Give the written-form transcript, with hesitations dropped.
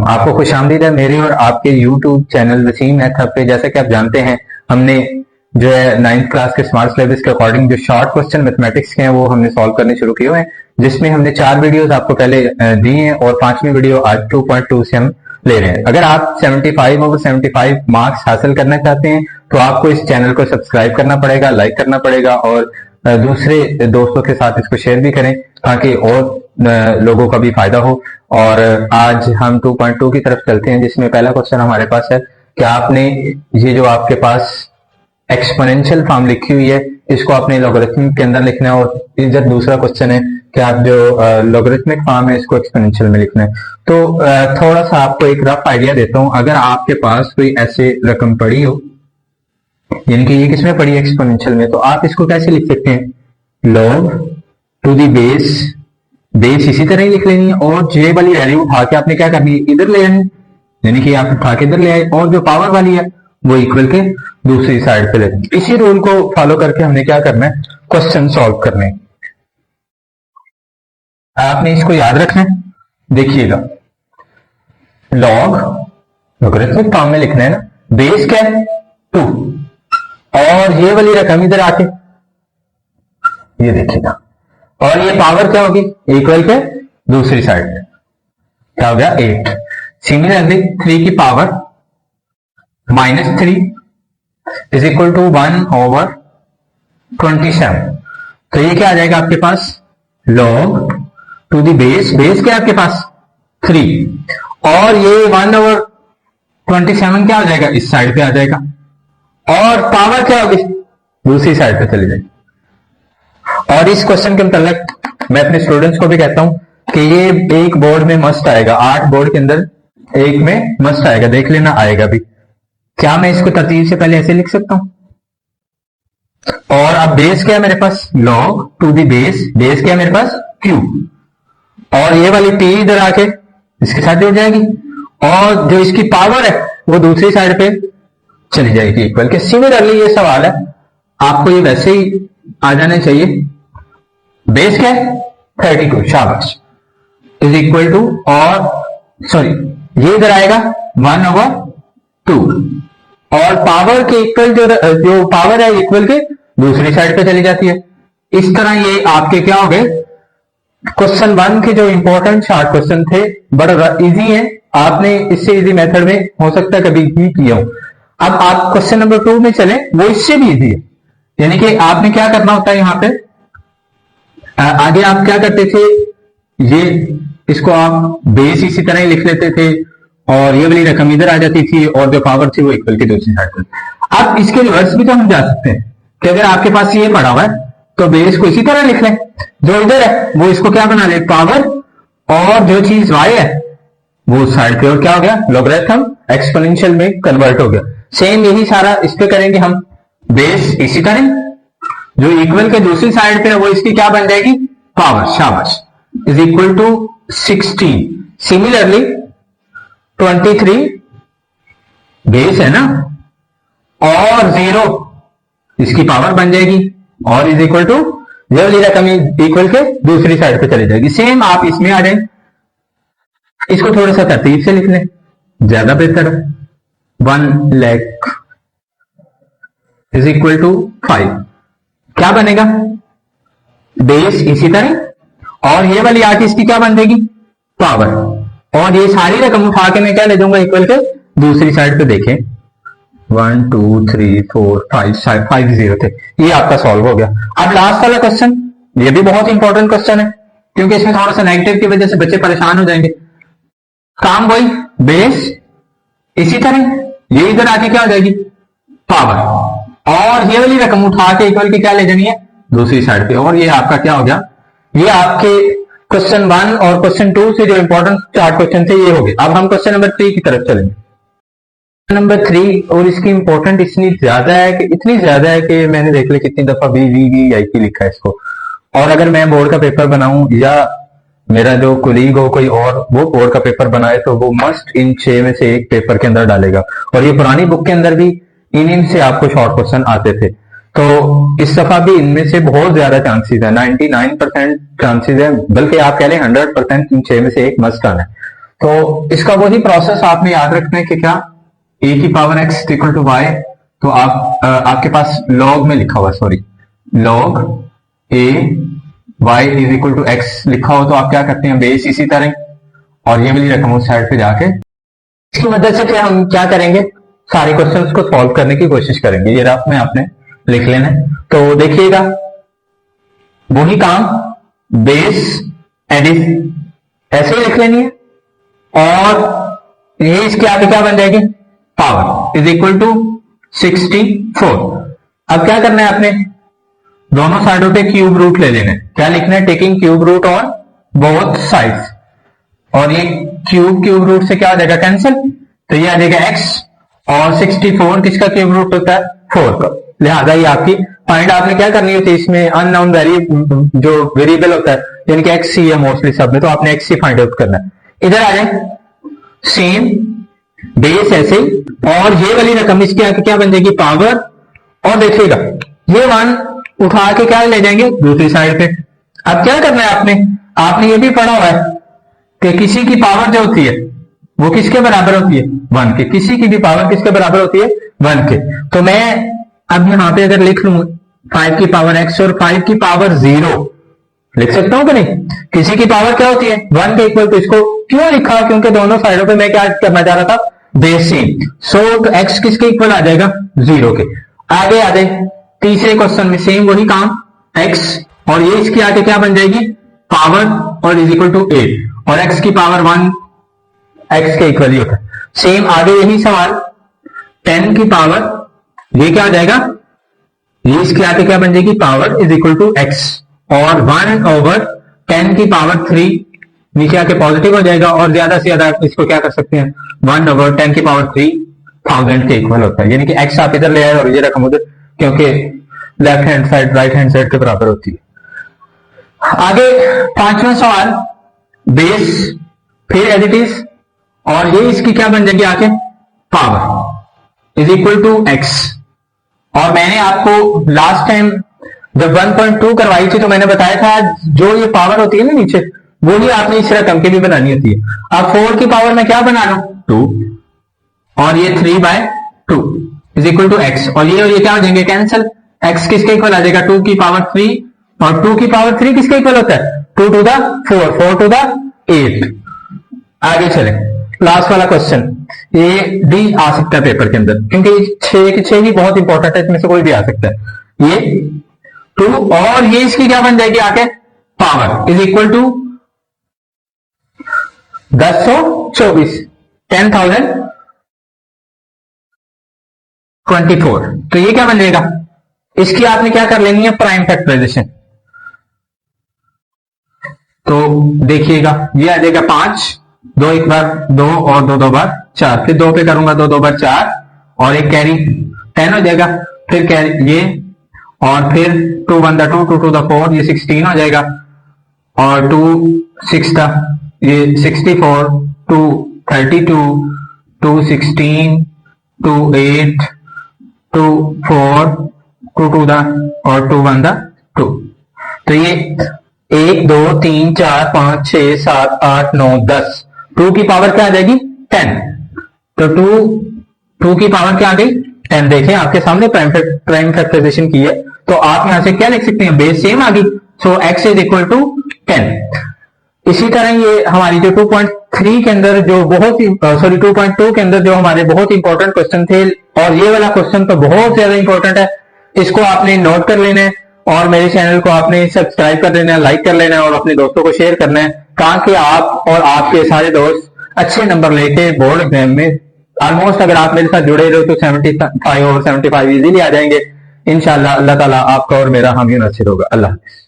आपको खुशामदीद है मेरे और आपके YouTube channel Waseem math hub पे। जैसा कि आप जानते हैं हमने जो है 9th क्लास के स्मार्ट सिलेबस के अकॉर्डिंग जो शॉर्ट क्वेश्चन मैथमेटिक्स के हैं वो हमने सॉल्व करने शुरू किए हुए हैं, जिसमें हमने 4 वीडियोस आपको पहले दी हैं और 5वीं वीडियो आज 2.2 से हम ले रहे हैं। अगर आप 75 ओवर 75 मार्क्स हासिल करना चाहते हैं तो आपको इस चैनल को सब्सक्राइब करना पड़ेगा, लाइक करना पड़ेगा और दूसरे दोस्तों के साथ इसको शेयर भी करें ताकि और लोगों का भी फायदा हो। और आज हम 2.2 की तरफ चलते हैं, जिसमें पहला क्वेश्चन हमारे पास है कि आपने ये जो आपके पास एक्सपोनेंशियल फॉर्म लिखी हुई है इसको आपने लॉगरिथमिक के अंदर लिखना है, और इधर दूसरा क्वेश्चन है कि आप जो लॉगरिथमिक फॉर्म है इसको एक्सपोनेंशियल में लिखना है। तो थोड़ा सा आपको एक रफ आइडिया देता हूं। अगर आपके पास कोई ऐसे रकम पड़ी हो, यानी कि ये किसमें पड़ी है एक्सपोनेंशियल में, तो आप इसको कैसे लिख सकते हैं, log to the base, base इसी तरह ही लिख लेनी है और जे वाली वैल्यू उठा के आपने क्या करनी है, इधर ले आनी, यानी कि आप उठा के इधर ले आए और जो पावर वाली है वो इक्वल के दूसरी साइड पे लेनी। इसी रूल को फॉलो करके हमने क्या करना है, क्वेश्चन सॉल्व करने। आपने इसको याद रखना है, देखिएगा लॉग लॉगरिथमिक फॉर्म में लिखना है ना, बेस क्या है 2 और ये वाली रकम इधर आके ये देखिएगा और ये पावर क्या होगी, इक्वल के दूसरी साइड में क्या हो गया 8। सिमिलरली 3 की पावर -3 इज इक्वल टू 1/27। तो ये क्या आ जाएगा आपके पास, log to the base, base क्या आपके पास 3 और ये 1/27 क्या आ जाएगा, इस साइड पे आ जाएगा और पावर क्या होगी दूसरी साइड पे चली जाएगी। और इस क्वेश्चन के मतलब मैं अपने स्टूडेंट्स को भी कहता हूं कि ये एक बोर्ड में मस्ट आएगा, 8 बोर्ड के अंदर एक में मस्ट आएगा, देख लेना आएगा भी। क्या मैं इसको तरतीब से पहले ऐसे लिख सकता हूं, और अब बेस क्या है मेरे पास, log to the base, base क्या है मेरे पास q और ये वाली t इधर आके इसके साथ जुड़ जाएगी और जो इसकी पावर है वो दूसरी साइड पे चली जाएगी इक्वल के। सिमिलरली ये सवाल है, आपको ये वैसे ही आ जाना चाहिए, बेस क्या है 32, शाबाश, इज इक्वल टू और सॉरी ये इधर आएगा 1/2 और पावर के इक्वल जो पावर है इक्वल के दूसरी साइड पे चली जाती है। इस तरह ये आपके क्या हो गए, क्वेश्चन 1 के जो इंपॉर्टेंट शॉर्ट क्वेश्चन थे बड़ा इजी है, आपने इससे इजी मेथड में हो सकता है कभी ही किया हो। अब आप क्वेश्चन नंबर 2 में चले, वो इससे भी इजी है, यानी कि आपने क्या करना होता है यहाँ पे, आगे आप क्या करते थे, ये इसको आप बेस इसी तरह ही लिख लेते थे और ये वाली रकम इधर आ जाती थी और जो पावर थी वो इक्वल की दूसरी साइड पर। अब इसके रिवर्स भी तो हम जा सकते हैं कि अगर आपके पास ये पड़ा हुआ है तो बेस को इसी तरह लिख लें, जो इधर है वो इसको क्या बना ले, पावर, और जो चीज y है वो उस साइड पे, और क्या हो गया लॉगरिथम एक्सपोनेंशियल में कन्वर्ट हो गया। सेम यही सारा इस पे करेंगे हम, बेस इसी तरह, जो इक्वल के दूसरी साइड पे है वो इसकी क्या बन जाएगी, पावर, शाबाश, is equal to 16। Similarly 23 base है ना और 0 इसकी पावर बन जाएगी और इज इक्वल टू ये वाली रकम इक्वल के दूसरी साइड पे चली जाएगी। सेम आप इसमें आ जाए, इसको थोड़ा सा तरतीब से लिख लें, ज्यादा बेहतर है। 1 लाख इज इक्वल टू 5, क्या बनेगा, बेस इसी तरह और ये वाली आके इसकी क्या बन जाएगी, पावर, और ये सारी रकम उठा के मैं क्या ले जाऊंगा इक्वल के दूसरी साइड पे। देखें 1 2 3 4 5 0 थे, ये आपका सॉल्व हो गया। अब लास्ट वाला क्वेश्चन, ये भी बहुत इंपॉर्टेंट क्वेश्चन है क्योंकि इसमें थोड़ा सा नेगेटिव की वजह से बच्चे परेशान हो जाएंगे। काम वही, बेस इसी तरह ये इधर आके क्या हो जाएगी, पावर, और ये वाली रकम उठा के इक्वल की क्या ले जानी है दूसरी साइड पे, और ये आपका क्या हो गया, ये आपके क्वेश्चन 1 और क्वेश्चन 2 से जो इंपॉर्टेंट 4 क्वेश्चन थे ये हो गए। अब हम क्वेश्चन नंबर 3 की तरफ चलेंगे। नंबर 3 और इसकी इंपॉर्टेंट इतनी ज्यादा है कि मैंने देख लिया कितनी दफा BVVIP लिखा है इसको, और अगर मैं बोर्ड का पेपर बनाऊं या मेरा जो कोलीग हो कोई और वो बोर्ड का पेपर बनाए तो वो मस्ट इन 6 में से एक पेपर के अंदर डालेगा। और ये पुरानी बुक के अंदर भी इन से आपको शॉर्ट क्वेश्चन आते थे, तो इस दफा भी इनमें से बहुत ज्यादा चांसेस है, 99% चांसेस है, बल्कि आप कह लें 100% इन 6 में से एक मस्ट आना है। तो इसका वही प्रोसेस आपने याद रखना है कि क्या a की power x equal to y, तो आप आपके पास लॉग में लिखा हुआ, sorry log a y is equal to x लिखा हो, तो आप क्या करते हैं बेस इसी तरह और ये वाली रकम उस साइड पे जाके इसकी मदद से फिर हम क्या करेंगे, सारे क्वेश्चंस को सॉल्व करने की कोशिश करेंगे। ये रफ में आपने लिख लेना है। तो देखिएगा वही काम बेस एडिशन ऐसे ही लिख लेनी है और ये इसके आगे क्या बन जाएगी पावर इज इक्वल टू 64। अब क्या करना है आपने, दोनों साइडों पे क्यूब रूट ले लेना है। क्या लिखना है, taking cube root on both sides, और ये क्यूब रूट से क्या हो जाएगा कैंसिल, तो ये आ जाएगा x और 64 किसका क्यूब रूट होता है 4 का, लिहाजा ये आपकी फाइंड आपने क्या करनी होती है इसमें अननोन जो वेरिएबल होता है यानी कि x ही है मोस्टली सब में, तो आपने x ही फाइंड आउट करना है। इधर आ जाए सेम बेस ऐसे ही, और ये वाली रकम इसके आगे क्या बन जाएगी पावर, और देखिएगा ये 1 उठा के क्या ले जाएंगे दूसरी साइड पे। अब क्या करना है आपने ये भी पढ़ा हुआ है कि किसी की पावर जो होती है वो किसके बराबर होती है 1 के, किसी की भी पावर किसके बराबर होती है 1 के। तो मैं अब यहां पे अगर लिख लूं 5 की पावर x और 5 की पावर 0 लिख सकता हूं कि नहीं, किसी की पावर क्या होती है 1 के इक्वल, तो इसको क्यों लिखा, क्योंकि दोनों साइडों पे मैं क्या करना चाह रहा था बेस सेम, सो x किसके इक्वल आ जाएगा 0 के। आगे आ जाए तीसरे क्वेश्चन में सेम वही काम x और ये इसके आगे क्या बन जाएगी पावर और इज इक्वल टू 8 और x की पावर 1 x के इक्वल ही होता है। सेम आगे यही सवाल 10 की पावर ये क्या हो जाएगा, ये इसके आगे क्या बन जाएगी power is equal to x और 1 ओवर 10 की पावर 3 नीचे आके पॉजिटिव हो जाएगा, और ज्यादा से ज्यादा इसको क्या कर सकते हैं 1 ओवर 10 की पावर 3000 के इक्वल होता है, यानी कि x आप इधर ले आए और ये रकम उधर, क्योंकि left hand side right hand side के बराबर होती है। आगे पांचवा सवाल बेस फिर एज इट इज, और ये इसकी क्या बन जाएगी आके power is equal to x, और मैंने आपको लास्ट टाइम जब 1.2 करवाई थी तो मैंने बताया था जो ये पावर होती है ना नीचे वो ही आपने इस रकम के भी बनानी होती है। अब 4 की पावर में क्या बना लो 2 और ये 3/2 इज इक्वल टू x, और ये क्या हो जाएंगे कैंसिल, x किसके इक्वल आ जाएगा 2 की पावर 3 और 2 की पावर 3 किसके इक्वल होता है 2 to the 4 4 to the 8। आगे चले लास्ट वाला क्वेश्चन, ये डी आ सकता है पेपर के अंदर क्योंकि 6 के 6 ही बहुत इंपॉर्टेंट है, इसमें से कोई भी आ सकता है। ये 2 और ये इसकी क्या बन जाएगी आके पावर इज इक्वल टू 1024 10,024, तो ये क्या बन जाएगा, इसकी आपने क्या कर लेनी है प्राइम फैक्टराइजेशन। तो देखिएगा ये आ जाएगा 5 2 एक बार 2 और 2 2 बार 4, फिर 2 पे करूंगा 2 2 बार 4 और एक कैरी 10 हो जाएगा, फिर कैरी ये और फिर 2 1 2 2 2 4 ये 16 हो जाएगा, और 2 6 ये 64 2 32 2 16 2 8 2 4 2 2 और 2 1 2, तो ये 1 2 3 4 5 6 7 8 9 10, 2 की पावर क्या आ जाएगी 10, तो 2 की पावर क्या आ गई 10। देखें आपके सामने प्राइम फैक्टराइजेशन की है, तो आप यहां से क्या लिख सकते हैं बेस सेम आ गई, सो x इज इक्वल टू 10। इसी तरह ये हमारी जो 2.3 के अंदर जो बहुत ही 2.2 के अंदर जो हमारे बहुत इंपॉर्टेंट क्वेश्चन थे, और ये वाला क्वेश्चन तो बहुत ज्यादा इंपॉर्टेंट है, इसको आपने नोट कर लेना है और मेरे चैनल को आपने सब्सक्राइब कर लेना है, लाइक कर लेना है और अपने दोस्तों को शेयर करना है, ताकि आप और आपके सारे दोस्त अच्छे नंबर लेके बोर्ड एग्जाम में ऑलमोस्ट अगर आप मेरे साथ जुड़े रहो तो 75 और 75 इजीली आ जाएंगे इंशाल्लाह। अल्लाह ताला आपका और मेरा हामी नासिर होगा। अल्लाह हाफिज़।